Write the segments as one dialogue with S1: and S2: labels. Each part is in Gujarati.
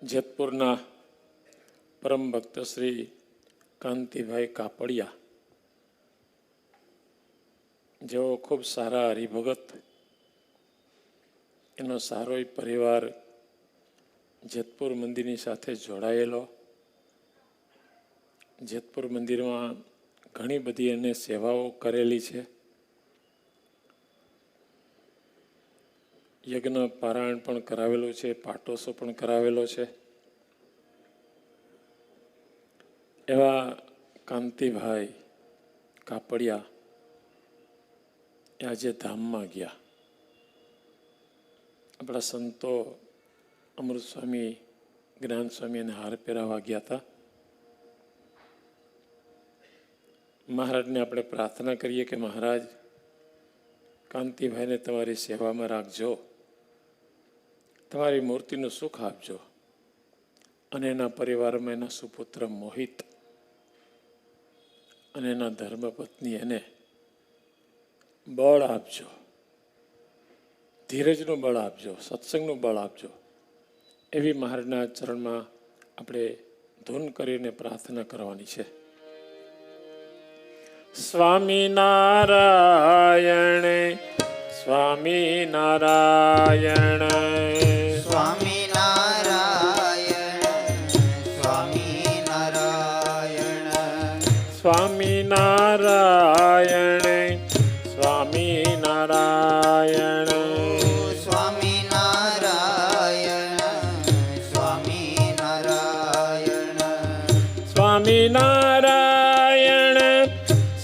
S1: જેતપુરના પરમ ભક્ત શ્રી કાંતિભાઈ કાપડિયા, જેઓ ખૂબ સારા હરિભગત, એનો સારો પરિવાર જેતપુર મંદિરની સાથે જોડાયેલો, જેતપુર મંદિરમાં ઘણી બધી એને સેવાઓ કરેલી છે. યજ્ઞ પારાયણ પણ કરાવેલું છે, પાટોત્સવ પણ કરાવેલો છે. એવા કાંતિભાઈ કાપડિયા એ આજે ધામમાં ગયા. આપણા સંતો અમૃત સ્વામી, જ્ઞાન સ્વામી એને હાર પહેરાવા ગયા હતા. મહારાજને આપણે પ્રાર્થના કરીએ કે મહારાજ, કાંતિભાઈને તમારી સેવામાં રાખજો, તમારી મૂર્તિનું સુખ આપજો, અને એના પરિવારમાં એના સુપુત્ર મોહિત અને એના ધર્મપત્ની એને બળ આપજો, ધીરજનું બળ આપજો, સત્સંગનું બળ આપજો. એવી મહારાજના ચરણમાં આપણે ધૂન કરીને પ્રાર્થના કરવાની છે. સ્વામિનારાયણ સ્વામિનારાયણ
S2: સ્વામિનારાયણ સ્વામિનારાયણ
S1: સ્વામિનારાયણ
S2: સ્વામિનારાયણ સ્વામિનારાયણ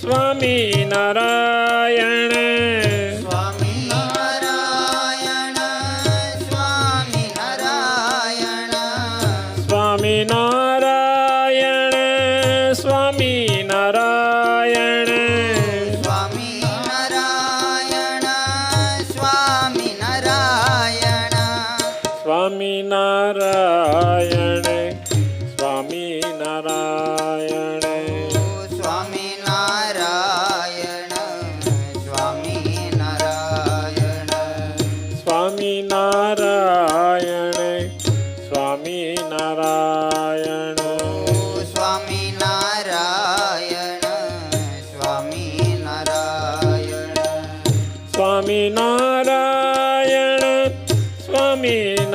S1: સ્વામિનારાયણ સ્વામિનારાયણ
S2: સ્વામિનારાયણ
S1: સ્વામિનારાયણ
S2: સ્વામિનારાયણ
S1: સ્વામિનારાયણ સ્વામિનારાયણ
S2: સ્વામિનારાયણ
S1: સ્વામિનારાયણ
S2: સ્વામિનારાયણ
S1: સ્વામિનારાયણ સ્વામિનારાયણ